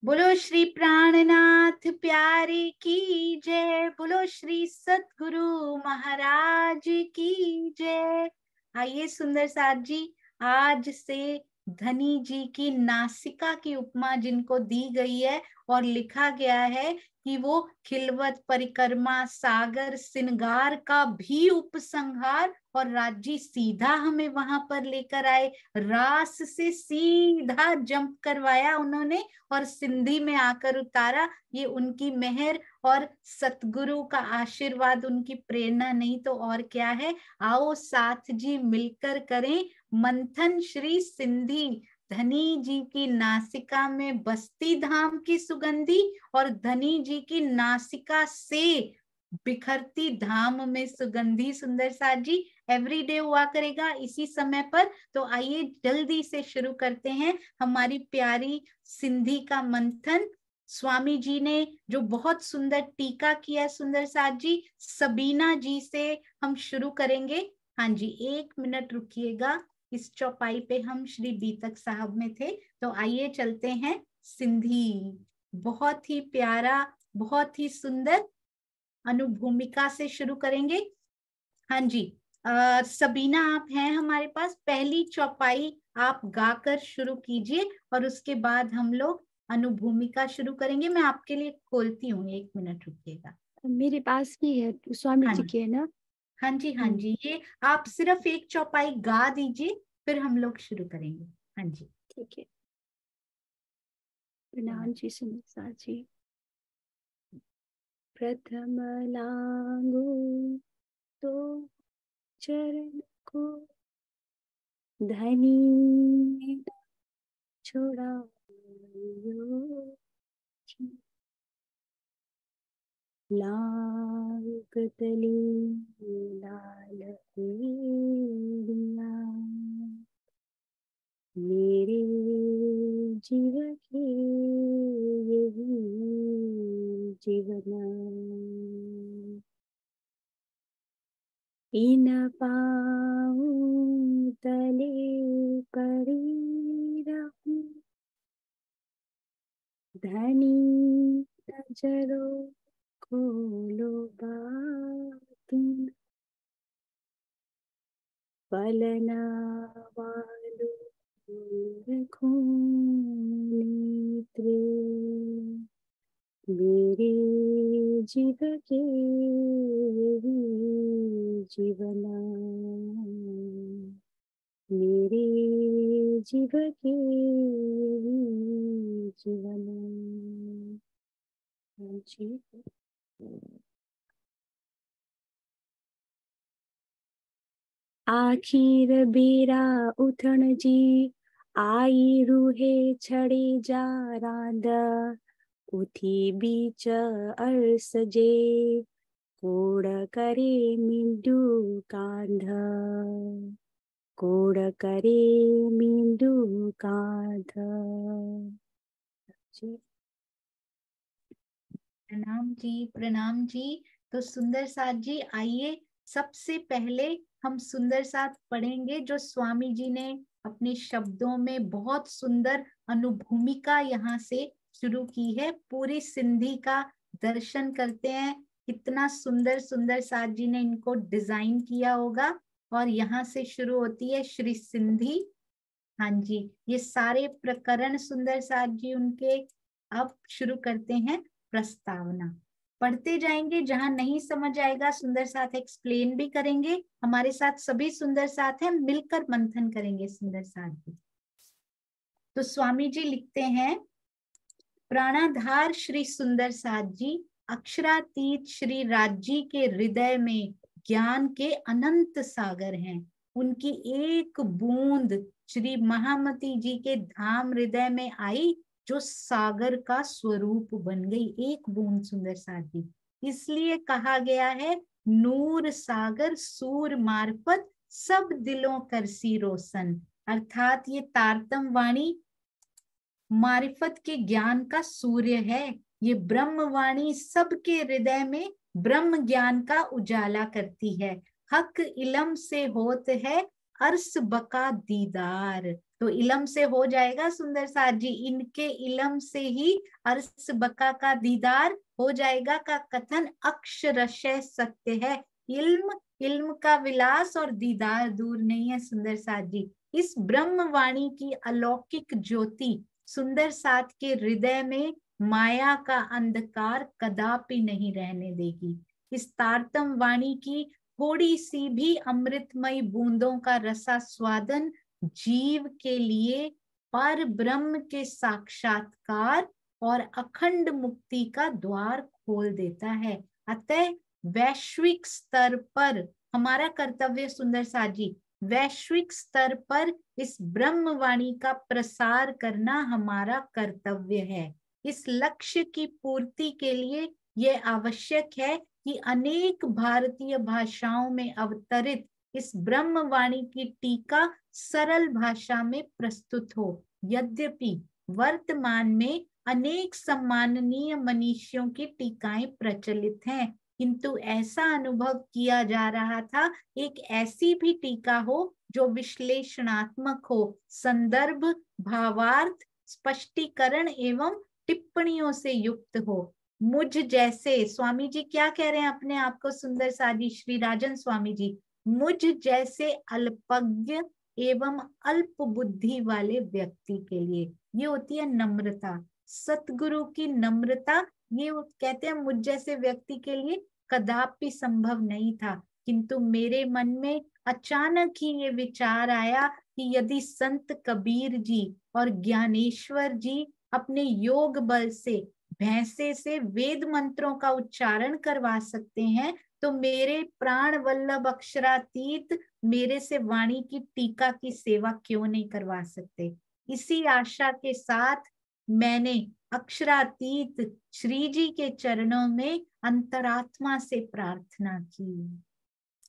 बोलो श्री प्राणनाथ प्यारे की जय। बोलो श्री सतगुरु महाराज की जय। आइए सुंदर साथ जी, आज से धनी जी की नासिका की उपमा जिनको दी गई है और लिखा गया है कि वो खिलवत परिक्रमा सागर सिंगार का भी उपसंहार, और राज्य सीधा हमें वहां पर लेकर आए। रास से सीधा जंप करवाया उन्होंने और सिंधी में आकर उतारा। ये उनकी मेहर और सतगुरु का आशीर्वाद, उनकी प्रेरणा नहीं तो और क्या है। आओ साथ जी मिलकर करें मंथन श्री सिंधी। धनी जी की नासिका में बस्ती धाम की सुगंधी और धनी जी की नासिका से बिखरती धाम में सुगंधी। सुंदर साथ जी एवरीडे हुआ करेगा इसी समय पर। तो आइए जल्दी से शुरू करते हैं हमारी प्यारी सिंधी का मंथन। स्वामी जी ने जो बहुत सुंदर टीका किया सुंदर साथ जी, सबीना जी से हम शुरू करेंगे। हाँ जी, 1 मिनट रुकिएगा। इस चौपाई पे हम श्री बीतक साहब में थे, तो आइए चलते हैं सिंधी। बहुत ही प्यारा, बहुत ही सुंदर अनुभूमिका से शुरू करेंगे। हाँ जी, सबीना आप हैं हमारे पास, पहली चौपाई आप गाकर शुरू कीजिए और उसके बाद हम लोग अनुभूमिका शुरू करेंगे। मैं आपके लिए खोलती हूँ, 1 मिनट रुकिएगा। मेरे पास भी है, स्वामी हाँ जी जी, की है ना। हाँ जी, हाँ जी, ये आप सिर्फ एक चौपाई गा दीजिए, फिर हम लोग शुरू करेंगे। हाँ जी, ठीक है। प्रणाम जी सुनीता जी। प्रथम लांगो तो चरण को धनी छोड़ा लाल कतली लाल एड़िया मेरे जीव के यही जीवन इन पाऊं तले पड़ी रहूं धनी नजरों खोलो बातूं पलना वालो रखूं नेत्रे मेरे जीव के जीवना मेरे जीव के जीवना। आखिर बेरा उठण जी आई रूहे छड़े जा रांद उठी बीच अरस जे कोड़ करे मींडू कांध कोड़ करे मींडू कांध। प्रणाम जी, प्रणाम जी। तो सुंदर साथ जी आइए, सबसे पहले हम सुंदर साथ पढ़ेंगे जो स्वामी जी ने अपने शब्दों में बहुत सुंदर अनुभूमिका यहाँ से शुरू की है। पूरी सिंधी का दर्शन करते हैं, कितना सुंदर सुंदर साथ जी ने इनको डिजाइन किया होगा। और यहाँ से शुरू होती है श्री सिंधी। हाँ जी, ये सारे प्रकरण सुंदर साथ जी उनके। अब शुरू करते हैं प्रस्तावना। पढ़ते जाएंगे, जहां नहीं समझ आएगा सुंदर साथ एक्सप्लेन भी करेंगे। हमारे साथ सभी सुंदर साथ हैं, मिलकर मंथन करेंगे सुंदर साथ भी। तो स्वामी जी लिखते हैं, प्राणाधार श्री सुंदर साथ जी अक्षरातीत श्री राज्य के हृदय में ज्ञान के अनंत सागर हैं। उनकी एक बूंद श्री महामती जी के धाम हृदय में आई, जो सागर का स्वरूप बन गई। एक बूंद सुंदर साथ जी, इसलिए कहा गया है नूर सागर सूर मार्फत सब दिलों करसी रोशन। अर्थात ये तारतम वाणी मारिफत के ज्ञान का सूर्य है। ये ब्रह्मवाणी सबके हृदय में ब्रह्म ज्ञान का उजाला करती है। हक इलम से होत है अर्श बका दीदार। तो इलम से हो जाएगा सुंदर साथ जी, इनके इलम से ही अर्स बका का दीदार हो जाएगा का कथन अक्षरशः सत्य है। इल्म इल्म का विलास और दीदार दूर नहीं है सुंदर साथ जी। इस ब्रह्म वाणी की अलौकिक ज्योति सुंदर साथ के हृदय में माया का अंधकार कदापि नहीं रहने देगी। इस तारतम वाणी की थोड़ी सी भी अमृतमय बूंदों का रसास्वादन जीव के लिए पर ब्रह्म के साक्षात्कार और अखंड मुक्ति का द्वार खोल देता है। अतः वैश्विक स्तर पर हमारा कर्तव्य सुंदर साथ जी, वैश्विक स्तर पर इस ब्रह्मवाणी का प्रसार करना हमारा कर्तव्य है। इस लक्ष्य की पूर्ति के लिए यह आवश्यक है कि अनेक भारतीय भाषाओं में अवतरित इस ब्रह्मवाणी की टीका सरल भाषा में प्रस्तुत हो। यद्यपि वर्तमान में अनेक सम्माननीय मनीषियों की टीकाएं प्रचलित हैं, किंतु ऐसा अनुभव किया जा रहा था एक ऐसी भी टीका हो जो विश्लेषणात्मक हो, संदर्भ, भावार्थ, स्पष्टीकरण एवं टिप्पणियों से युक्त हो। मुझ जैसे, स्वामी जी क्या कह रहे हैं अपने आप को सुंदर साजी, श्री राजन स्वामी जी, मुझ जैसे अल्पज्ञ एवं अल्प बुद्धि वाले व्यक्ति के लिए ये होती है नम्रता। सतगुरु की नम्रता, ये कहते हैं मुझ जैसे व्यक्ति के लिए कदापि संभव नहीं था, किंतु मेरे मन में अचानक ही ये विचार आया कि यदि संत कबीर जी और ज्ञानेश्वर जी अपने योग बल से भैंसे से वेद मंत्रों का उच्चारण करवा सकते हैं, तो मेरे प्राण वल्लभ अक्षरातीत मेरे से वाणी की टीका की सेवा क्यों नहीं करवा सकते। इसी आशा के साथ मैंने अक्षरातीत श्री जी के चरणों में अंतरात्मा से प्रार्थना की।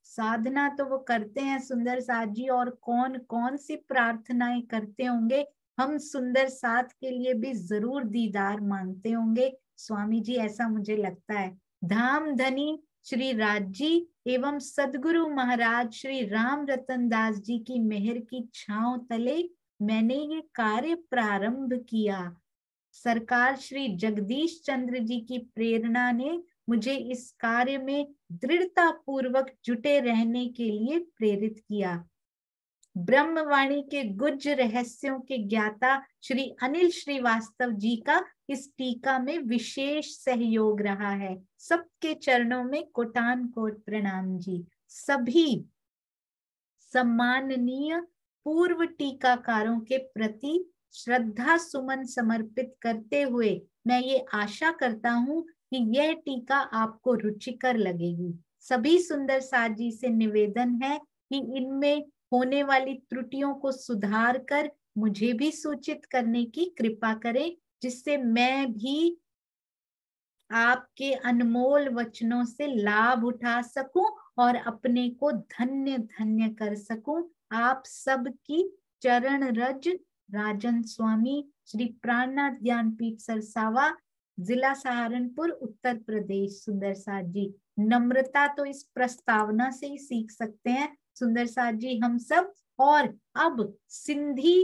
साधना तो वो करते हैं सुंदर साथ जी, और कौन कौन सी प्रार्थनाएं करते होंगे। हम सुंदर साथ के लिए भी जरूर दीदार मांगते होंगे स्वामी जी, ऐसा मुझे लगता है। धाम धनी श्री राज जी एवं सदगुरु महाराज श्री राम रतन दास जी की मेहर की छांव तले मैंने ये कार्य प्रारंभ किया। सरकार श्री जगदीश चंद्र जी की प्रेरणा ने मुझे इस कार्य में दृढ़ता पूर्वक जुटे रहने के लिए प्रेरित किया। ब्रह्मवाणी के गुज्ज रहस्यों के ज्ञाता श्री अनिल श्रीवास्तव जी का इस टीका में विशेष सहयोग रहा है। सबके चरणों में कोटान कोट प्रणाम जी। सभी सम्माननीय पूर्व टीकाकारों के प्रति श्रद्धा सुमन समर्पित करते हुए मैं ये आशा करता हूँ कि यह टीका आपको रुचिकर लगेगी। सभी सुंदर साथ जी से निवेदन है कि इनमें होने वाली त्रुटियों को सुधार कर मुझे भी सूचित करने की कृपा करें, जिससे मैं भी आपके अनमोल वचनों से लाभ उठा सकूं और अपने को धन्य धन्य कर सकूं। आप सबकी चरण रज राजन स्वामी, श्री प्राणनाथ ज्ञानपीठ सरसावा, जिला सहारनपुर, उत्तर प्रदेश। सुंदर साथ जी, नम्रता तो इस प्रस्तावना से ही सीख सकते हैं सुंदर साथ जी हम सब। और अब सिंधी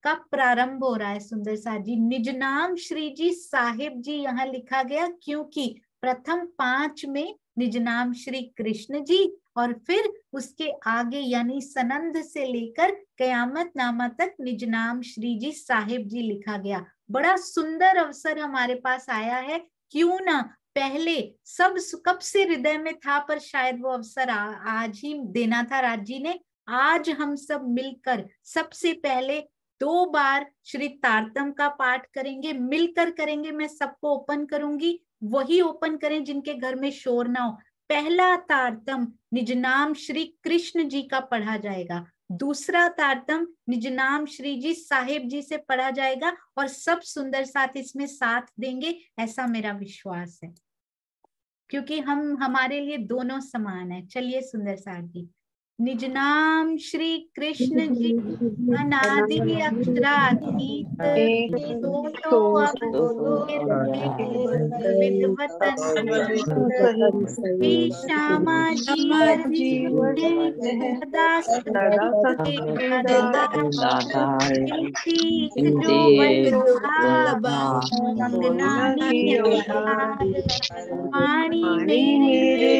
का प्रारंभ हो रहा है सुंदर साथ जी। निज नाम श्री जी साहिब जी यहाँ लिखा गया, क्योंकि प्रथम 5 में निज नाम श्री कृष्ण जी और फिर उसके आगे यानी सनंद से लेकर कयामत नामा तक निज नाम श्री जी साहिब जी लिखा गया। बड़ा सुंदर अवसर हमारे पास आया है। क्यों ना पहले सब कब से हृदय में था, पर शायद वो अवसर आज ही देना था राज जी ने। आज हम सब मिलकर सबसे पहले 2 बार श्री तारतम का पाठ करेंगे, मिलकर करेंगे। मैं सबको ओपन करूंगी, वही ओपन करें जिनके घर में शोर ना हो। पहला तारतम निज नाम श्री कृष्ण जी का पढ़ा जाएगा, दूसरा तारतम निज नाम श्री जी साहिब जी से पढ़ा जाएगा, और सब सुंदर साथ इसमें साथ देंगे, ऐसा मेरा विश्वास है, क्योंकि हम हमारे लिए दोनों समान है। चलिए सुंदर साथ जी, निज नाम श्री कृष्ण जी अनादि अक्षराधीत, तो अब विधवतन श्री श्यामा जी सदा जो वल्लभा अंगना निहार, पानी मेरे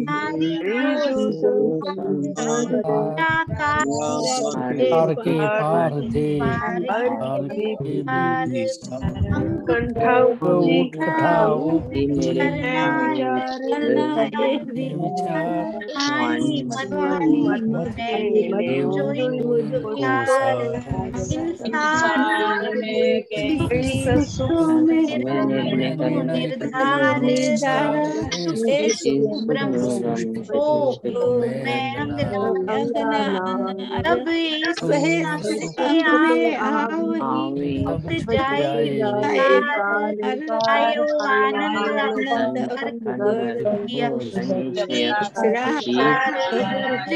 नारी जो पार के पार थे, पार के पार हमको उठ ठाऊ करना विचार पानी मत जो इंसान निर्धार ब्रह्म को मैं अंगना तब इस टूट जाए आयो आनंद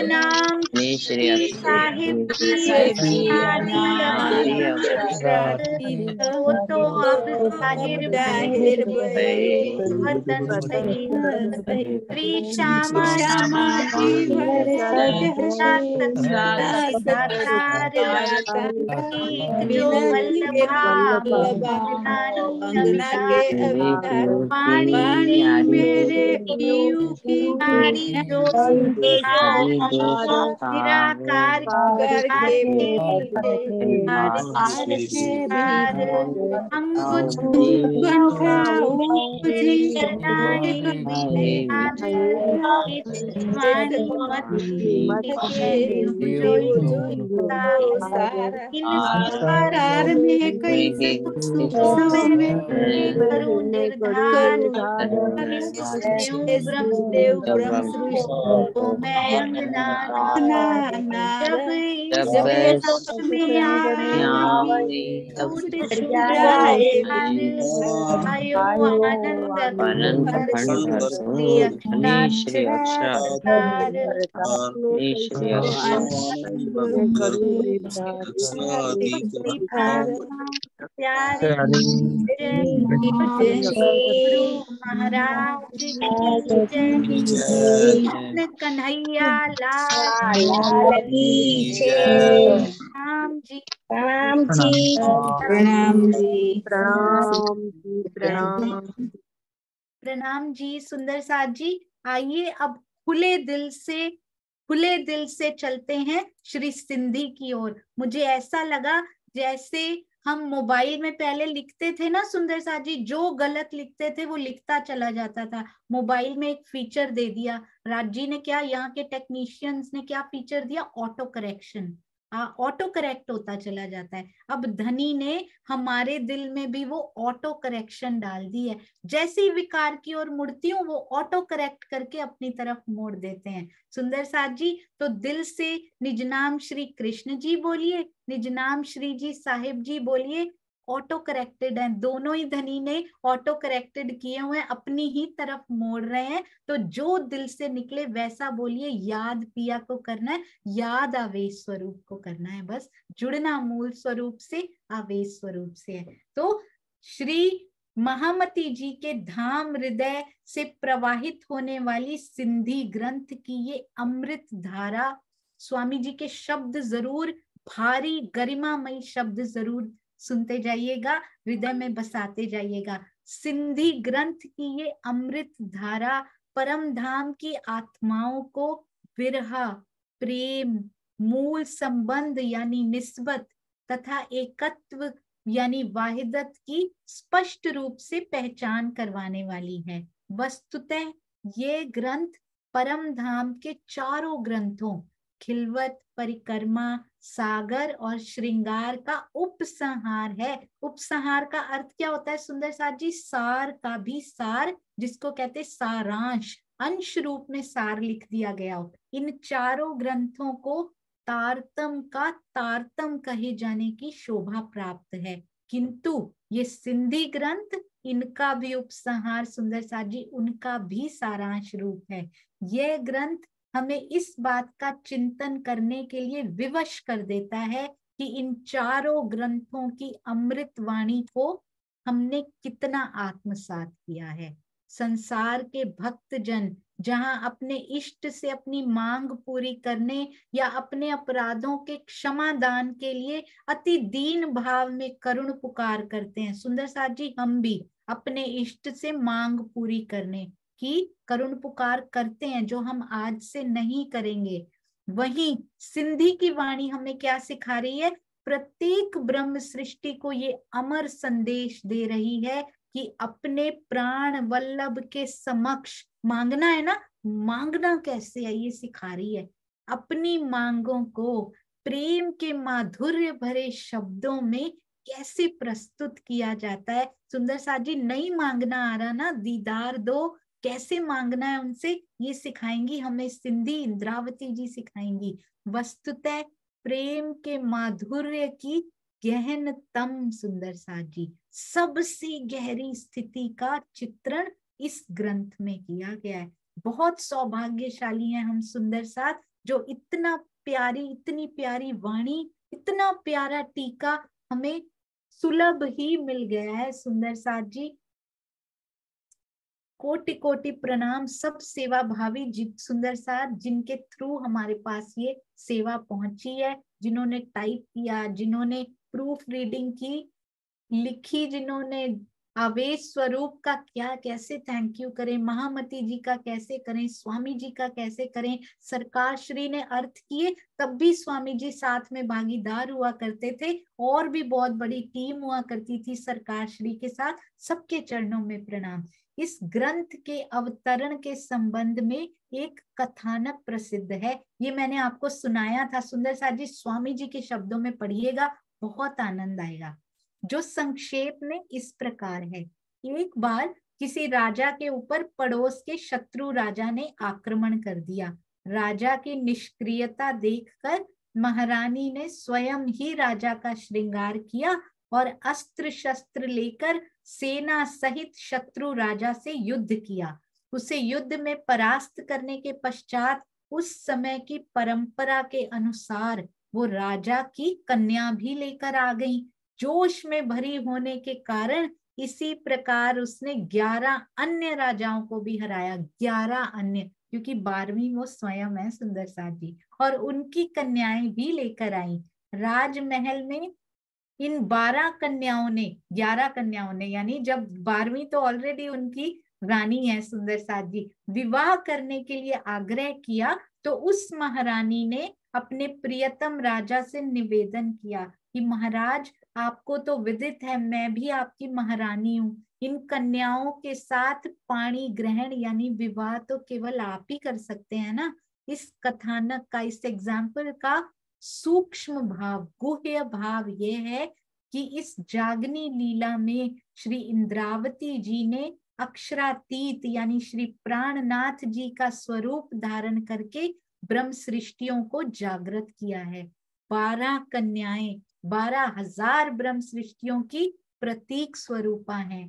नाम श्री साहिब वो तो अब जाहिर वतन श्री श्यामा जो वल्लभा अंगना के पानी मेरे नारी जो निराकार करूं निर्धार ब्रह्म सृष्टि मैं अंगना जब में आई टूट जाए आयो आनंद गुरु महाराज की जय। कृष्ण कन्हैया लाल की जय। राम जी प्रणाम जी, प्रणाम जी, प्रणाम जी। सुंदर साथ जी, आइए अब खुले दिल से चलते हैं श्री सिंधी की ओर। मुझे ऐसा लगा जैसे हम मोबाइल में पहले लिखते थे ना सुंदर साथ जी, जो गलत लिखते थे वो लिखता चला जाता था। मोबाइल में एक फीचर दे दिया राज जी ने, क्या यहाँ के टेक्नीशियंस ने क्या फीचर दिया, ऑटो करेक्शन। ऑटो करेक्ट होता चला जाता है। अब धनी ने हमारे दिल में भी वो ऑटो करेक्शन डाल दी है। जैसी विकार की ओर मुड़ती हूँ वो ऑटो करेक्ट करके अपनी तरफ मोड़ देते हैं। सुंदर साथ जी, तो दिल से निज नाम श्री कृष्ण जी बोलिए, निज नाम श्री जी साहिब जी बोलिए। ऑटो करेक्टेड है, दोनों ही धनी ने ऑटो करेक्टेड किए हुए हैं, अपनी ही तरफ मोड़ रहे हैं। तो जो दिल से निकले वैसा बोलिए। याद पिया को करना है, याद आवेश स्वरूप को करना है, बस जुड़ना मूल स्वरूप से, आवेश स्वरूप से है। तो श्री महामती जी के धाम हृदय से प्रवाहित होने वाली सिंधी ग्रंथ की ये अमृत धारा, स्वामी जी के शब्द जरूर, भारी गरिमामयी शब्द जरूर सुनते जाइएगा, हृदय में बसाते जाइएगा। सिंधी ग्रंथ की ये अमृत धारा परम धाम की आत्माओं को विरहा, प्रेम, मूल संबंध यानी निस्बत तथा एकत्व यानी वाहिदत की स्पष्ट रूप से पहचान करवाने वाली है। वस्तुतः ये ग्रंथ परम धाम के चारों ग्रंथों खिलवत, परिक्रमा, सागर और श्रृंगार का उपसंहार है। उपसंहार का अर्थ क्या होता है सुंदर साथ जी? सार का भी सार, जिसको कहते सारांश, अंश रूप में सार लिख दिया गया हो। इन चारों ग्रंथों को तारतम का तारतम कहे जाने की शोभा प्राप्त है, किंतु ये सिंधी ग्रंथ, इनका भी उपसंहार सुंदर साथ जी, उनका भी सारांश रूप है। यह ग्रंथ हमें इस बात का चिंतन करने के लिए विवश कर देता है कि इन चारों ग्रंथों की अमृत वाणी को हमने कितना आत्मसात किया है। संसार के भक्त जन जहां अपने इष्ट से अपनी मांग पूरी करने या अपने अपराधों के क्षमादान के लिए अति दीन भाव में करुण पुकार करते हैं, सुंदर साथ जी हम भी अपने इष्ट से मांग पूरी करने की करुण पुकार करते हैं, जो हम आज से नहीं करेंगे। वहीं सिंधी की वाणी हमें क्या सिखा रही है? प्रत्येक ब्रह्म सृष्टि को ये अमर संदेश दे रही है कि अपने प्राण वल्लभ के समक्ष मांगना है ना, मांगना कैसे है ये सिखा रही है। अपनी मांगों को प्रेम के माधुर्य भरे शब्दों में कैसे प्रस्तुत किया जाता है। सुंदर साथ जी नहीं मांगना आ रहा ना, दीदार दो, कैसे मांगना है उनसे ये सिखाएंगी हमें सिंधी इंद्रावती जी सिखाएंगी। वस्तुतः प्रेम के माधुर्य की गहनतम सुंदर साथ जी सबसे गहरी स्थिति का चित्रण इस ग्रंथ में किया गया है। बहुत सौभाग्यशाली हैं हम सुंदर साथ, जो इतना प्यारी, इतनी प्यारी वाणी, इतना प्यारा टीका हमें सुलभ ही मिल गया है। सुंदर साथ जी कोटि कोटि प्रणाम सब सेवा भावी सुंदर साथ, जिनके थ्रू हमारे पास ये सेवा पहुंची है, जिन्होंने टाइप किया, जिन्होंने प्रूफ रीडिंग की, लिखी, जिन्होंने आवेश स्वरूप का क्या कैसे थैंक यू करें, महामती जी का कैसे करें, स्वामी जी का कैसे करें। सरकार श्री ने अर्थ किए तब भी स्वामी जी साथ में भागीदार हुआ करते थे, और भी बहुत बड़ी टीम हुआ करती थी सरकार श्री के साथ। सबके चरणों में प्रणाम। इस ग्रंथ के अवतरण के संबंध में एक कथानक प्रसिद्ध है, ये मैंने आपको सुनाया था सुंदर साथ जी, स्वामी जी के शब्दों में पढ़िएगा, बहुत आनंद आएगा। जो संक्षेप में इस प्रकार है। एक बार किसी राजा के ऊपर पड़ोस के शत्रु राजा ने आक्रमण कर दिया। राजा की निष्क्रियता देखकर महारानी ने स्वयं ही राजा का श्रृंगार किया और अस्त्र शस्त्र लेकर सेना सहित शत्रु राजा से युद्ध किया। उसे युद्ध में परास्त करने के पश्चात उस समय की परंपरा के अनुसार वो राजा की कन्या भी लेकर आ गई। जोश में भरी होने के कारण इसी प्रकार उसने 11 अन्य राजाओं को भी हराया। 11 अन्य, क्योंकि 12वीं वो स्वयं है सुंदर साथ जी, और उनकी कन्याएं भी लेकर आई। राजमहल में इन 12 कन्याओं ने, 11 कन्याओं ने, यानी जब 12वीं तो ऑलरेडी उनकी रानी है सुंदर साथ जी, विवाह करने के लिए आग्रह किया तो उस महारानी ने अपने प्रियतम राजा से निवेदन किया कि महाराज, आपको तो विदित है मैं भी आपकी महारानी हूँ, इन कन्याओं के साथ पाणी ग्रहण यानी विवाह तो केवल आप ही कर सकते हैं ना। इस कथानक का, इस एग्जाम्पल का सूक्ष्म भाव, गुह्य भाव ये है कि इस जागनी लीला में श्री इंद्रावती जी ने अक्षरातीत यानी श्री प्राणनाथ जी का स्वरूप धारण करके ब्रह्म सृष्टियों को जागृत किया है। 12 कन्याएं 12,000 ब्रह्म सृष्टियों की प्रतीक स्वरूपा हैं।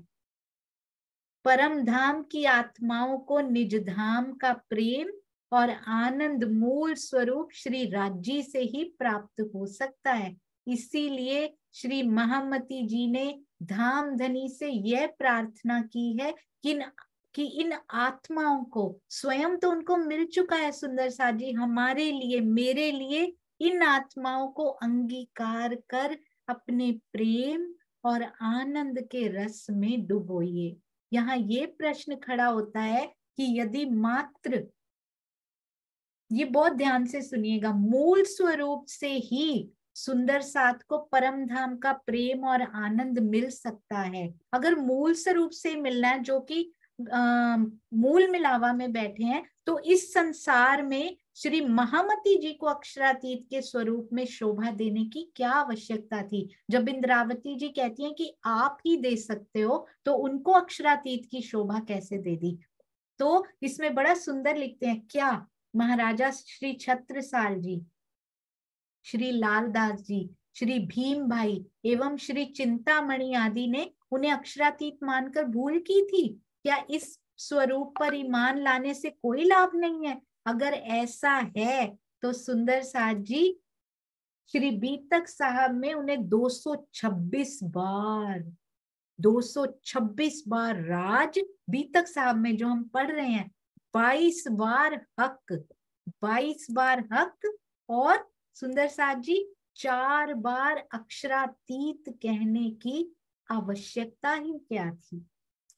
परम धाम की आत्माओं को निज धाम का प्रेम और आनंद मूल स्वरूप श्री राज्य से ही प्राप्त हो सकता है। इसीलिए श्री महामती जी ने धाम धनी से यह प्रार्थना की है कि इन आत्माओं को, स्वयं तो उनको मिल चुका है सुंदर साथ जी, हमारे लिए, मेरे लिए इन आत्माओं को अंगीकार कर अपने प्रेम और आनंद के रस में डुबोइए। यहाँ ये प्रश्न खड़ा होता है कि यदि मात्र, ये बहुत ध्यान से सुनिएगा, मूल स्वरूप से ही सुंदर साथ को परम धाम का प्रेम और आनंद मिल सकता है, अगर मूल स्वरूप से मिलना है जो कि मूल मिलावा में बैठे हैं, तो इस संसार में श्री महामती जी को अक्षरातीत के स्वरूप में शोभा देने की क्या आवश्यकता थी। जब इंद्रावती जी कहती हैं कि आप ही दे सकते हो, तो उनको अक्षरातीत की शोभा कैसे दे दी। तो इसमें बड़ा सुंदर लिखते हैं, क्या महाराजा श्री छत्रसाल जी, श्री लालदास जी, श्री भीम भाई एवं श्री चिंतामणि आदि ने उन्हें अक्षरातीत मानकर भूल की थी? क्या इस स्वरूप पर ईमान लाने से कोई लाभ नहीं है? अगर ऐसा है तो सुंदर साथ जी श्री बीतक साहब में उन्हें 226 बार राज, बीतक साहब में जो हम पढ़ रहे हैं 22 बार हक, 22 बार हक, और सुंदर साथ जी 4 बार अक्षरातीत कहने की आवश्यकता ही क्या थी।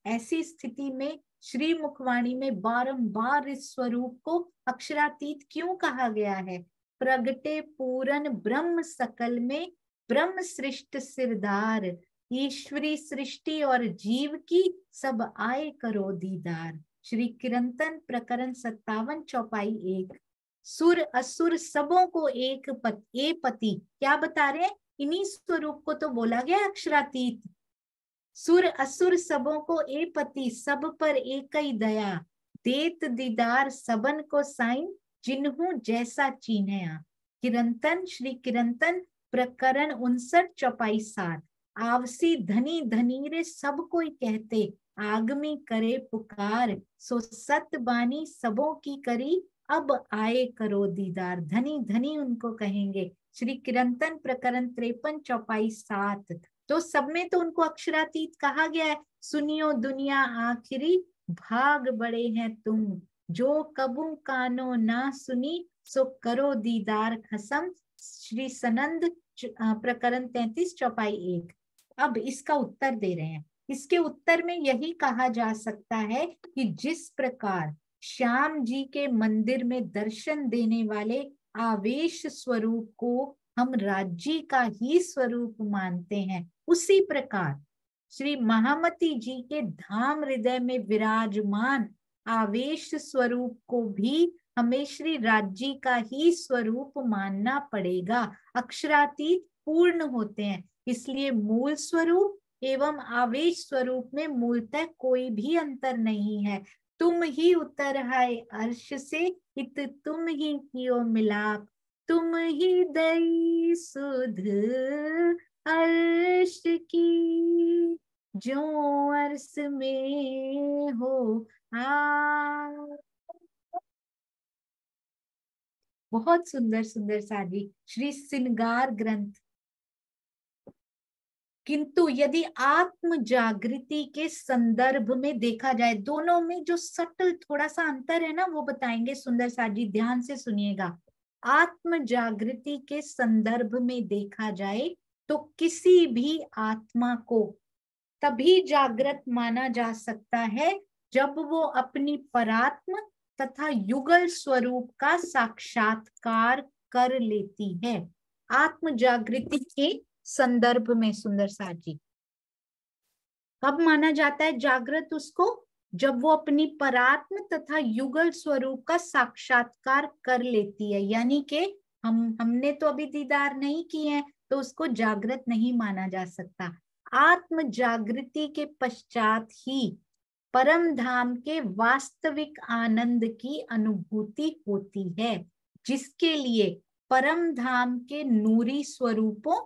ऐसी स्थिति में श्री मुखवाणी में बारंबार इस स्वरूप को अक्षरातीत क्यों कहा गया है? प्रगटे पूरन ब्रह्म सकल में, ब्रह्म सृष्ट सिरदार, ईश्वरी सृष्टि और जीव की सब आए करो दीदार। श्री किरंतन प्रकरण 57 चौपाई 1। सुर असुर सबों को एक पति क्या बता रहे हैं? इन्हीं स्वरूप को तो बोला गया अक्षरातीत। सुर असुर सबों को ए पति, सब पर एक ही दया, देत दीदार सबन को साइन, जिन्हू जैसा चीन्हया। किरंतन श्री किरंतन प्रकरण 59 चौपाई 7। आवसी धनी धनीरे सब कोई कहते, आगमी करे पुकार, सो सत बानी सबों की करी, अब आए करो दीदार। धनी धनी उनको कहेंगे। श्री किरंतन प्रकरण 53 चौपाई 7। तो सब में तो उनको अक्षरातीत कहा गया है। सुनियो दुनिया आखिरी, भाग बड़े हैं तुम, जो कबू कानो ना सुनी, सो करो दीदार खसम। श्री सनंद प्रकरण 33 चौपाई 1। अब इसका उत्तर दे रहे हैं। इसके उत्तर में यही कहा जा सकता है कि जिस प्रकार श्याम जी के मंदिर में दर्शन देने वाले आवेश स्वरूप को हम राज्य का ही स्वरूप मानते हैं, उसी प्रकार श्री महामती जी के धाम हृदय में विराजमान आवेश स्वरूप को भी हमें श्री राज्य का ही स्वरूप मानना पड़ेगा। अक्षरातीत पूर्ण होते हैं, इसलिए मूल स्वरूप एवं आवेश स्वरूप में मूलतः कोई भी अंतर नहीं है। तुम ही उतर है अर्श से, इत तुम ही कियो मिलाप, तुम ही दई सुध अर्श की, जो अर्श में हो आ। बहुत सुंदर सुंदर साजी श्री श्रृंगार ग्रंथ। किंतु यदि आत्म जागृति के संदर्भ में देखा जाए, दोनों में जो सटल थोड़ा सा अंतर है ना, वो बताएंगे सुंदर साजी, ध्यान से सुनिएगा। आत्म जागृति के संदर्भ में देखा जाए तो किसी भी आत्मा को तभी जागृत माना जा सकता है जब वो अपनी परात्म तथा युगल स्वरूप का साक्षात्कार कर लेती है। आत्म जागृति के संदर्भ में सुंदर साथ जी कब माना जाता है जागृत उसको? जब वो अपनी परात्म तथा युगल स्वरूप का साक्षात्कार कर लेती है। यानी कि हमने तो अभी दीदार नहीं किए हैं, तो उसको जागृत नहीं माना जा सकता। आत्म जागृति के पश्चात ही परम धाम के वास्तविक आनंद की अनुभूति होती है, जिसके लिए परम धाम के नूरी स्वरूपों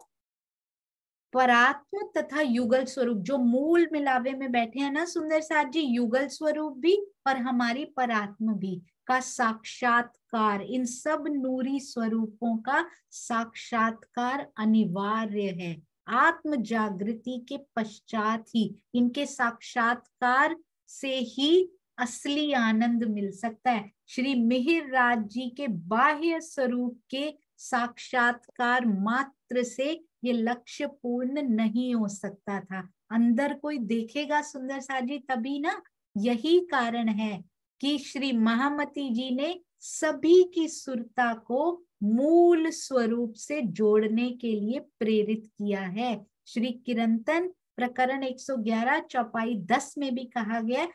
परात्म तथा युगल स्वरूप, जो मूल मिलावे में बैठे हैं ना सुंदर साथ जी, युगल स्वरूप भी और हमारी परात्म भी का साक्षात्कार, इन सब नूरी स्वरूपों का साक्षात्कार अनिवार्य है। आत्म जागृति के पश्चात ही इनके साक्षात्कार से ही असली आनंद मिल सकता है। श्री मिहिर राज जी के बाह्य स्वरूप के साक्षात्कार मात्र से ये लक्ष्य पूर्ण नहीं हो सकता था। अंदर कोई देखेगा सुंदर साजी तभी ना। यही कारण है कि श्री महामती जी ने सभी की सुरता को मूल स्वरूप से जोड़ने के लिए प्रेरित किया है। श्री किरंतन प्रकरण 111 चौपाई 10 में भी कहा गया,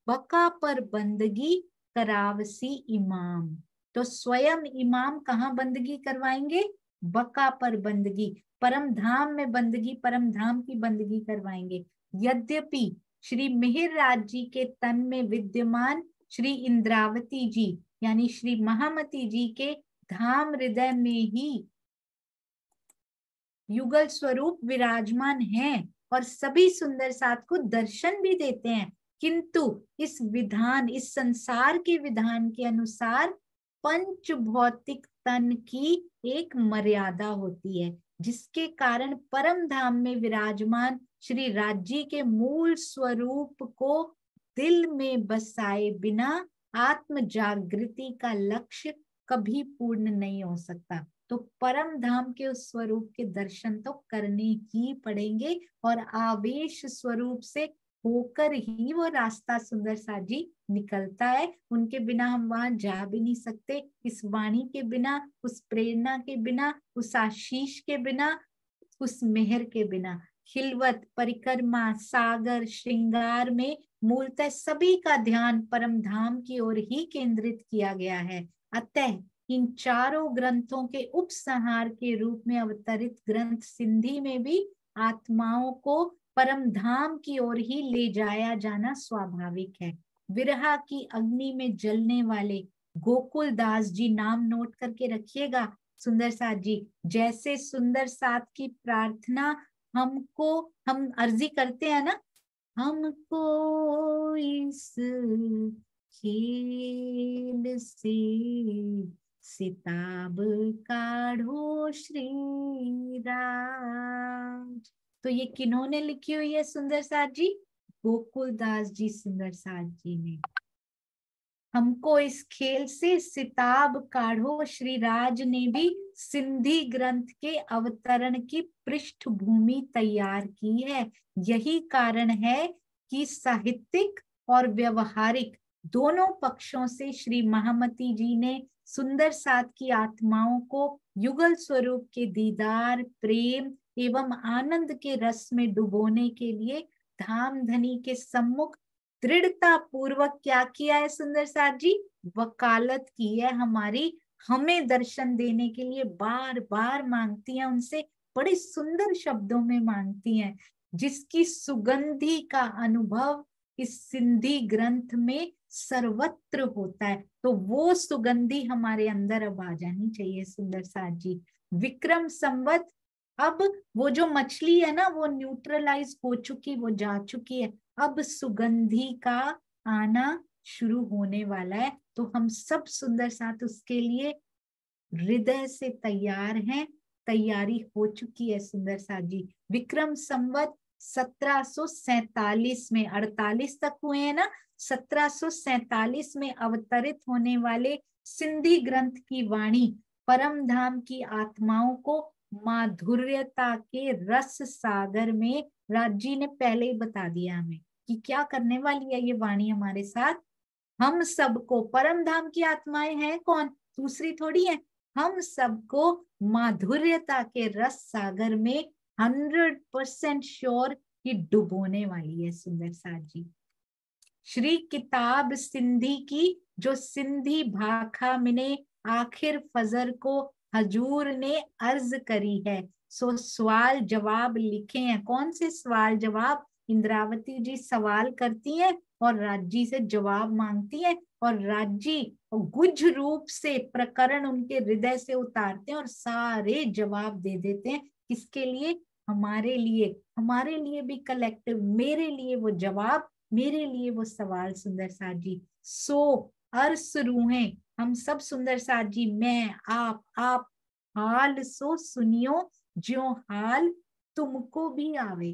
बका पर बंदगी करावसी इमाम। तो स्वयं इमाम कहाँ बंदगी करवाएंगे? बका पर बंदगी, परम धाम में बंदगी, परम धाम की बंदगी करवाएंगे। यद्यपि श्री मिहिर राज जी के तन में विद्यमान श्री इंद्रावती जी यानी श्री महामती जी के धाम हृदय में ही युगल स्वरूप विराजमान हैं और सभी सुंदर साथ को दर्शन भी देते हैं, किंतु इस विधान, इस संसार के विधान के अनुसार पंच भौतिक तन की एक मर्यादा होती है, जिसके कारण परम धाम में विराजमान श्री राज्य के मूल स्वरूप को दिल में बसाए बिना आत्म जागृति का लक्ष्य कभी पूर्ण नहीं हो सकता। तो परम धाम के उस स्वरूप के दर्शन तो करने ही पड़ेंगे, और आवेश स्वरूप से होकर ही वो रास्ता सुंदर साथ जी निकलता है। उनके बिना हम वहां जा भी नहीं सकते। इस वाणी के बिना, उस प्रेरणा के बिना, उस आशीष के बिना, उस मेहर के बिना। खिलवत, परिक्रमा, सागर, श्रृंगार में मूलतः सभी का ध्यान परम धाम की ओर ही केंद्रित किया गया है। अतः इन चारों ग्रंथों के उपसंहार के रूप में अवतरित ग्रंथ सिंधी में भी आत्माओं को परम धाम की ओर ही ले जाया जाना स्वाभाविक है। विरहा की अग्नि में जलने वाले गोकुल दास जी, नाम नोट करके रखिएगा सुंदर साथ जी। जैसे सुंदर साथ की प्रार्थना हम अर्जी करते हैं ना, हमको इस खेल से सिताब काढ़ो श्री राज। तो ये किन्होंने लिखी हुई है सुंदर साथ जी? गोकुल दास जी सुंदर साथ जी ने। हमको इस खेल से सिताब काढ़ो श्री राज ने भी सिंधी ग्रंथ के अवतरण की पृष्ठभूमि तैयार की है। यही कारण है कि साहित्यिक और व्यवहारिक दोनों पक्षों से श्री महामती जी ने सुंदर साथ की आत्माओं को युगल स्वरूप के दीदार, प्रेम एवं आनंद के रस में डुबोने के लिए धामधनी के सम्मुख दृढ़ता पूर्वक क्या किया है सुंदर साथ जी? वकालत की है हमारी। हमें दर्शन देने के लिए बार बार मांगती हैं उनसे, बड़े सुंदर शब्दों में मांगती हैं, जिसकी सुगंधी का अनुभव इस सिंधी ग्रंथ में सर्वत्र होता है। तो वो सुगंधी हमारे अंदर अब आ जानी चाहिए सुंदर साथ जी। विक्रम संवत, अब वो जो मछली है ना वो न्यूट्रलाइज हो चुकी, वो जा चुकी है। अब सुगंधी का आना शुरू होने वाला है। तो हम सब सुंदर साथ उसके लिए हृदय से तैयार हैं। तैयारी हो चुकी है सुंदर साथ जी। विक्रम संवत 1747 में, 48 तक हुए हैं ना, 1747 में अवतरित होने वाले सिंधी ग्रंथ की वाणी परम धाम की आत्माओं को माधुर्यता के रस सागर में, राजी ने पहले ही बता दिया हमें कि क्या करने वाली है ये वाणी हमारे साथ। हम सबको, परम धाम की आत्माएं हैं कौन, दूसरी थोड़ी है, हम सबको माधुर्यता के रस सागर में 100% श्योर कि डुबोने वाली है सुंदर साथ जी। श्री किताब सिंधी की जो सिंधी भाखा मिने आखिर फजर को हजूर ने अर्ज करी है, सो सवाल जवाब लिखे हैं। कौन से सवाल जवाब? इंद्रावती जी सवाल करती हैं और राज्जी से जवाब मांगती है, और राज्जी गुज रूप से प्रकरण उनके हृदय से उतारते हैं और सारे जवाब दे देते हैं। किसके लिए? हमारे लिए, हमारे लिए भी कलेक्टिव, मेरे लिए वो जवाब, मेरे लिए वो सवाल सुंदर साथ जी। सो अर्स रूहें, हम सब सुंदर साथ जी, मैं आप हाल सो सुनियो, ज्यो हाल तुमको भी आवे।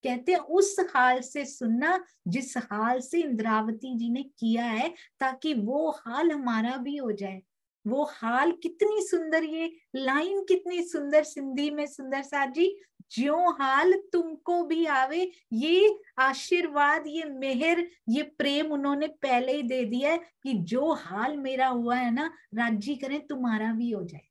कहते हैं उस हाल से सुनना जिस हाल से इंद्रावती जी ने किया है, ताकि वो हाल हमारा भी हो जाए। वो हाल, कितनी सुंदर ये लाइन, कितनी सुंदर सिंधी में सुंदर साथ जी, ज्यो हाल तुमको भी आवे। ये आशीर्वाद, ये मेहर, ये प्रेम उन्होंने पहले ही दे दिया है कि जो हाल मेरा हुआ है ना, राज्जी करें तुम्हारा भी हो जाए।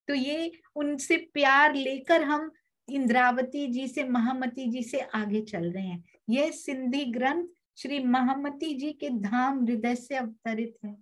तो ये उनसे प्यार लेकर हम इंद्रावती जी से, महामती जी से आगे चल रहे हैं। यह सिंधी ग्रंथ श्री महामती जी के धाम हृदय से अवतरित है।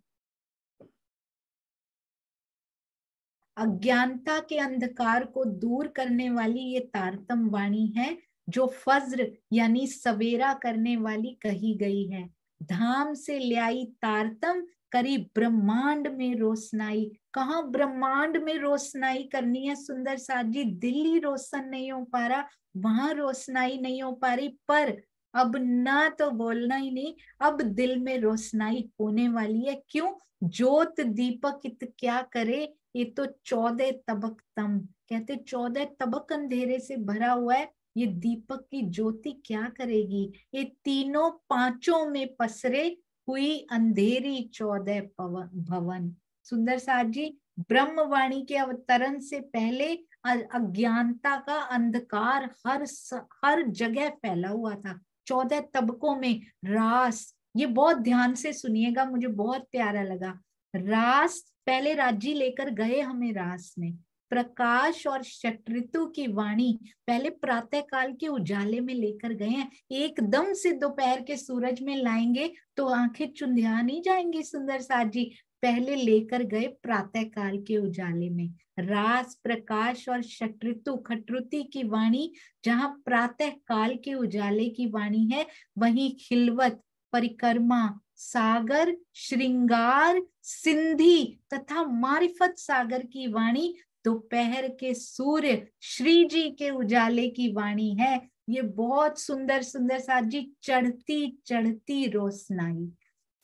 अज्ञानता के अंधकार को दूर करने वाली ये तारतम वाणी है, जो फज्र यानी सवेरा करने वाली कही गई है। धाम से ल्याई तारतम, करी ब्रह्मांड में रोशनाई। कहाँ ब्रह्मांड में रोशनाई करनी है सुंदर साथ जी? दिल्ली रोशन नहीं हो पा रहा, वहां रोशनाई नहीं हो पा रही, पर अब ना तो बोलना ही नहीं, अब दिल में रोशनाई होने वाली है। क्यों? ज्योत दीपक इत क्या करे, ये तो 14 तबक तम, कहते 14 तबक अंधेरे से भरा हुआ है, ये दीपक की ज्योति क्या करेगी। ये तीनों पांचों में पसरे हुई अंधेरी 14 भवन। सुंदर साथ जी, ब्रह्मवाणी के अवतरण से पहले अज्ञानता का अंधकार हर जगह फैला हुआ था। 14 तबकों में रास, ये बहुत ध्यान से सुनिएगा, मुझे बहुत प्यारा लगा। रास, पहले राजी लेकर गए हमें रास में, प्रकाश और षट्ऋतु की वाणी पहले प्रातः काल के उजाले में लेकर गए हैं, एकदम से दोपहर के सूरज में लाएंगे तो आंखें चुंधिया नहीं जाएंगी। सुंदर साथ जी, पहले लेकर गए प्रातः काल के उजाले में, रास, प्रकाश और षट्ऋतु खट्रुति की वाणी, जहां प्रातः काल के उजाले की वाणी है, वहीं खिलवत, परिक्रमा, सागर, श्रृंगार, सिंधी तथा मारिफत सागर की वाणी, दोपहर के सूर्य श्री जी के उजाले की वाणी है। ये बहुत सुंदर सुंदर साथ जी, चढ़ती चढ़ती रोशनाई।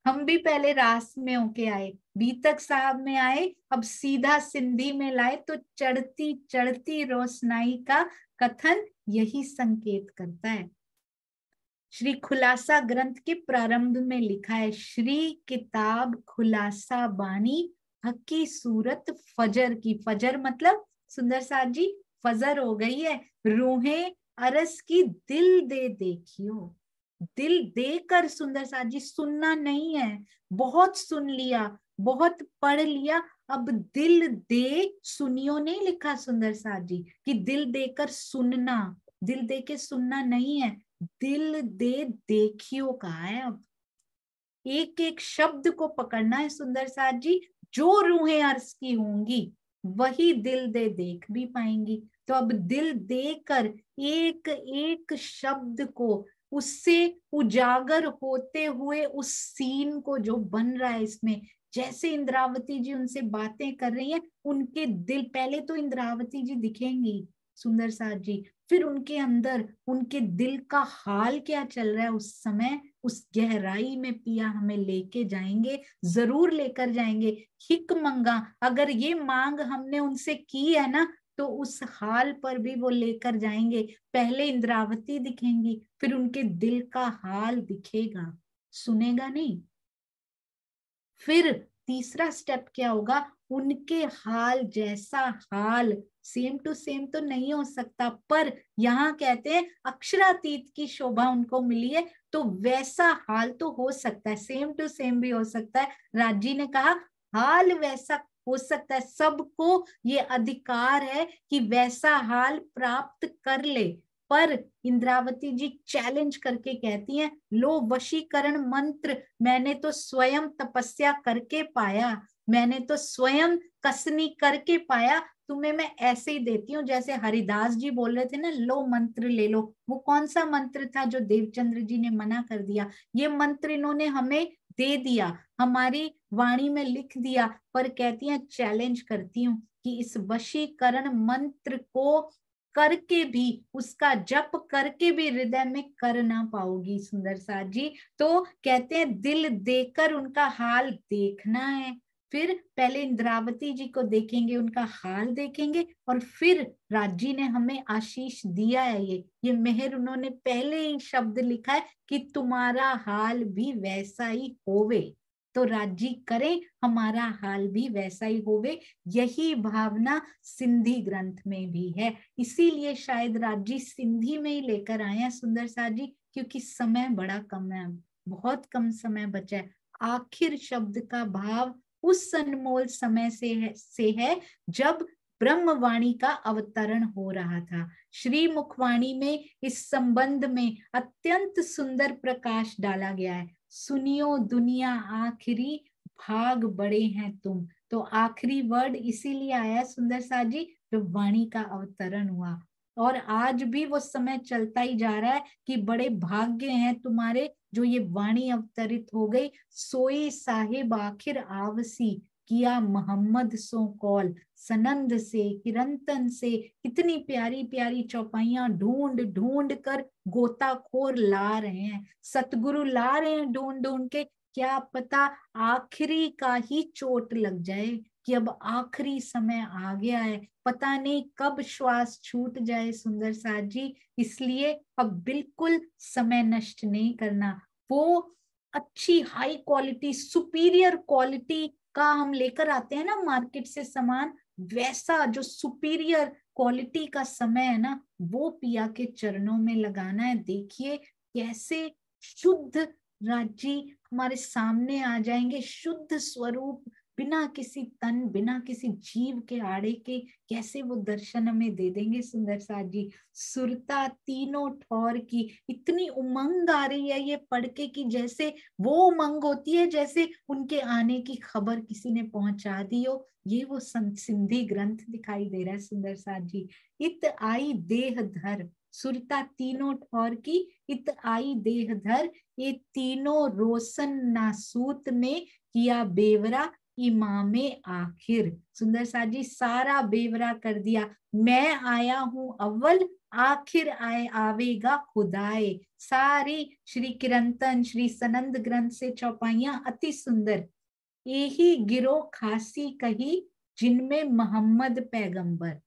हम भी पहले रास में होके आए, बीतक साहब में आए, अब सीधा सिंधी में लाए, तो चढ़ती चढ़ती रोशनाई का कथन यही संकेत करता है। श्री खुलासा ग्रंथ के प्रारंभ में लिखा है, श्री किताब खुलासा बानी, हकी सूरत फजर की। फजर मतलब सुंदर साथ जी फजर हो गई है, रूहें अरस की दिल दे देखियो। दिल देकर सुंदर साथ जी, सुनना नहीं है, बहुत सुन लिया, बहुत पढ़ लिया, अब दिल दे सुनियो नहीं लिखा सुंदर साथ जी, कि दिल देकर सुनना, दिल दे के सुनना नहीं है, दिल दे देखियो कहा है। अब एक एक शब्द को पकड़ना है सुंदर साथ जी, जो रूहें अर्ज की होंगी वही दिल दे देख भी पाएंगी। तो अब दिल देकर एक एक शब्द को, उससे उजागर होते हुए उस सीन को जो बन रहा है इसमें, जैसे इंद्रावती जी उनसे बातें कर रही हैं, उनके दिल, पहले तो इंद्रावती जी दिखेंगी सुंदर साथ जी, फिर उनके अंदर उनके दिल का हाल क्या चल रहा है उस समय, उस गहराई में पिया हमें लेके जाएंगे, जरूर लेकर जाएंगे। हिक मंगा, अगर ये मांग हमने उनसे की है ना, तो उस हाल पर भी वो लेकर जाएंगे। पहले इंद्रावती दिखेंगी, फिर उनके दिल का हाल दिखेगा, सुनेगा नहीं। फिर तीसरा स्टेप क्या होगा, उनके हाल जैसा हाल, सेम टू सेम तो नहीं हो सकता, पर यहाँ कहते हैं अक्षरातीत की शोभा उनको मिली है, तो वैसा हाल तो हो सकता है, सेम टू सेम भी हो सकता है। राजी ने कहा हाल वैसा हो सकता है, सबको ये अधिकार है कि वैसा हाल प्राप्त कर ले। पर इंद्रावती जी चैलेंज करके कहती हैं, लो वशीकरण मंत्र मैंने तो स्वयं तपस्या करके पाया, मैंने तो स्वयं कसनी करके पाया, तुम्हें मैं ऐसे ही देती हूँ। जैसे हरिदास जी बोल रहे थे ना, लो मंत्र ले लो, वो कौन सा मंत्र था जो देवचंद्र जी ने मना कर दिया, ये मंत्र इन्होंने हमें दे दिया, हमारी वाणी में लिख दिया, पर कहती हैं चैलेंज करती हूँ कि इस वशीकरण मंत्र को करके भी, उसका जप करके भी हृदय में कर ना पाओगी सुंदर साथ जी। तो कहते हैं दिल देकर उनका हाल देखना है, फिर पहले इंद्रावती जी को देखेंगे, उनका हाल देखेंगे, और फिर राजी ने हमें आशीष दिया है, ये मेहर उन्होंने पहले ही शब्द लिखा है कि तुम्हारा हाल भी वैसा ही होवे, तो राजी करें हमारा हाल भी वैसा ही होवे। यही भावना सिंधी ग्रंथ में भी है, इसीलिए शायद राजी सिंधी में ही लेकर आए हैं सुंदर साथ जी, क्योंकि समय बड़ा कम है, बहुत कम समय बचा है। आखिर शब्द का भाव उस अनमोल समय से है जब ब्रह्मवाणी का अवतरण हो रहा था। श्री मुखवाणी में इस संबंध में अत्यंत सुंदर प्रकाश डाला गया है, सुनियो दुनिया आखिरी भाग बड़े हैं तुम। तो आखिरी वर्ड इसीलिए आया सुंदर साथ जी, जब वाणी का अवतरण हुआ, और आज भी वो समय चलता ही जा रहा है कि बड़े भाग्य हैं तुम्हारे जो ये वाणी अवतरित हो गई, सोई साहिब आखिर आवसी, किया मोहम्मद सो कॉल, सनंद से किरंतन से कितनी प्यारी प्यारी चौपाइयां ढूंढ ढूंढ कर गोताखोर ला रहे हैं, सतगुरु ला रहे हैं ढूंढ ढूंढ के। क्या पता आखिरी का ही चोट लग जाए कि अब आखिरी समय आ गया है, पता नहीं कब श्वास छूट जाए सुंदर साथ जी। इसलिए अब बिल्कुल समय नष्ट नहीं करना। वो अच्छी हाई क्वालिटी सुपीरियर क्वालिटी का हम लेकर आते हैं ना मार्केट से सामान, वैसा जो सुपीरियर क्वालिटी का समय है ना, वो पिया के चरणों में लगाना है। देखिए कैसे शुद्ध राज्य हमारे सामने आ जाएंगे, शुद्ध स्वरूप, बिना किसी तन बिना किसी जीव के आड़े के, कैसे वो दर्शन हमें दे देंगे सुंदर साथ जी। सुरता तीनों ठौर की, इतनी उमंग आ रही है ये पढ़ के कि जैसे वो उमंग होती है जैसे उनके आने की खबर किसी ने पहुंचा दी हो। ये वो संत सिंधी ग्रंथ दिखाई दे रहा है सुंदर साथ जी। इत आई देह धर, सुरता तीनों ठौर की, इत आई देह धर, ये तीनों रोशन नासूत में किया बेवरा इमामे आखिर। सुंदर साथ जी सारा बेवरा कर दिया, मैं आया हूं अव्वल, आखिर आए आवेगा खुदाए। सारी श्री किरंतन श्री सनंद ग्रंथ से चौपाइयां अति सुंदर। यही गिरो खासी कही जिनमें मोहम्मद पैगंबर,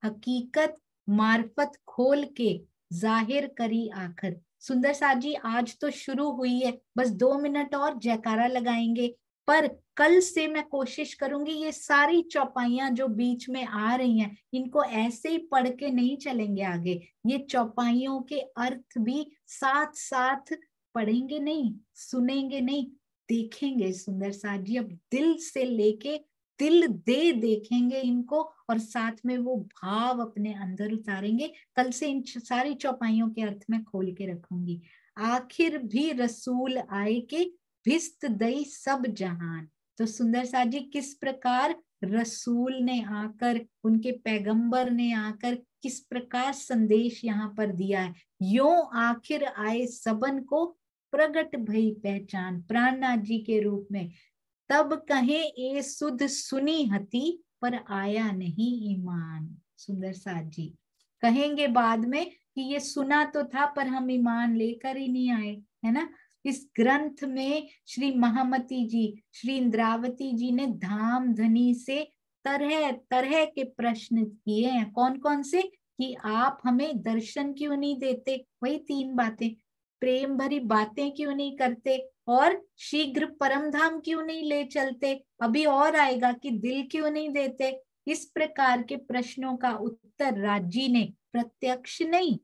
हकीकत मार्फत खोल के जाहिर करी आखिर। सुंदर साथ जी आज तो शुरू हुई है, बस 2 मिनट और जयकारा लगाएंगे, पर कल से मैं कोशिश करूंगी ये सारी चौपाइयां जो बीच में आ रही हैं इनको ऐसे ही पढ़ के नहीं चलेंगे आगे, ये चौपाइयों के अर्थ भी साथ साथ पढ़ेंगे नहीं, सुनेंगे नहीं, देखेंगे सुंदर साथ जी। अब दिल से लेके दिल दे देखेंगे इनको और साथ में वो भाव अपने अंदर उतारेंगे। कल से इन सारी चौपाइयों के अर्थ में खोल के रखूंगी। आखिर भी रसूल आए के भिस्त दई सब जहान। तो सुंदर साथ जी किस प्रकार रसूल ने आकर, उनके पैगंबर ने आकर किस प्रकार संदेश यहाँ पर दिया है। यो आखिर आए सबन को प्रगट भई पहचान, प्राणनाथ जी के रूप में। तब कहे ए सुध सुनी हती पर आया नहीं ईमान। सुंदर साथ जी कहेंगे बाद में कि ये सुना तो था पर हम ईमान लेकर ही नहीं आए, है ना। इस ग्रंथ में श्री महामती जी, श्री इंद्रावती जी ने धाम धनी से तरह तरह के प्रश्न किए हैं। कौन कौन से? कि आप हमें दर्शन क्यों नहीं देते, वही 3 बातें, प्रेम भरी बातें क्यों नहीं करते, और शीघ्र परम धाम क्यों नहीं ले चलते, अभी और आएगा कि दिल क्यों नहीं देते। इस प्रकार के प्रश्नों का उत्तर राजी ने प्रत्यक्ष नहीं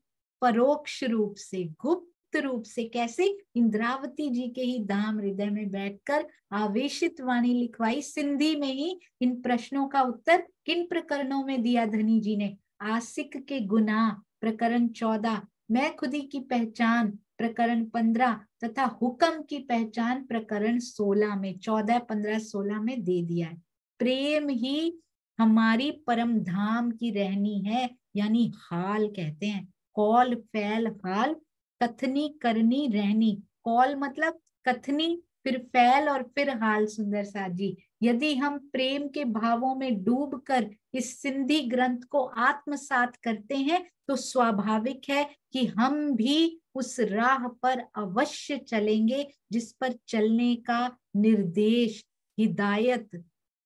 परोक्ष रूप से, गुप्त रूप से, कैसे? इंद्रावती जी के ही धाम हृदय में बैठकर आवेशित वाणी लिखवाई, सिंधी में ही इन प्रश्नों का उत्तर किन प्रकरणों में दिया धनी जी ने? आसिक के गुनाह प्रकरण 14, मैं खुदी की पहचान प्रकरण 15 तथा हुक्म की पहचान प्रकरण 16 में, 14, 15, 16 में दे दिया है। प्रेम ही हमारी परम धाम की रहनी है, यानी हाल कहते हैं, कौल फैल हाल, कथनी करनी रहनी। कौल मतलब कथनी, फिर फैल और फिर हाल। सुंदर साथ जी यदि हम प्रेम के भावों में डूबकर इस सिंधी ग्रंथ को आत्मसात करते हैं तो स्वाभाविक है कि हम भी उस राह पर अवश्य चलेंगे जिस पर चलने का निर्देश, हिदायत,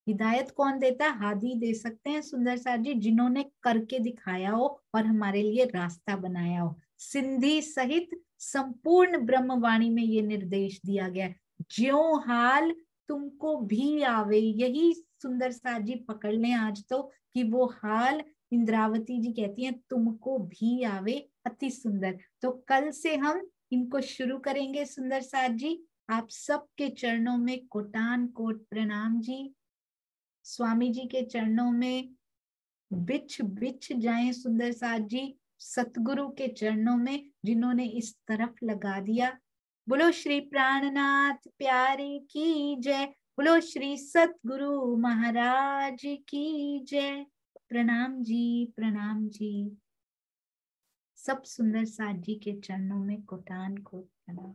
हिदायत कौन देता है? हादी दे सकते हैं सुंदर साथ जी, जिन्होंने करके दिखाया हो और हमारे लिए रास्ता बनाया हो। सिंधी सहित संपूर्ण ब्रह्मवाणी में ये निर्देश दिया गया है, ज्यों हाल तुमको भी आवे। यही सुंदर साथ जी पकड़ लें आज तो, कि वो हाल इंद्रावती जी कहती हैं तुमको भी आवे। अति सुंदर। तो कल से हम इनको शुरू करेंगे सुंदर साथ जी। आप सबके चरणों में कोटान कोट प्रणाम जी। स्वामी जी के चरणों में बिछ बिछ जाएं सुंदर साथ जी, सतगुरु के चरणों में जिन्होंने इस तरफ लगा दिया। बोलो श्री प्राणनाथ प्यारे की जय, बोलो श्री सतगुरु महाराज की जय। प्रणाम जी, प्रणाम जी। सब सुंदर साथ जी के चरणों में कोटान को प्रणाम।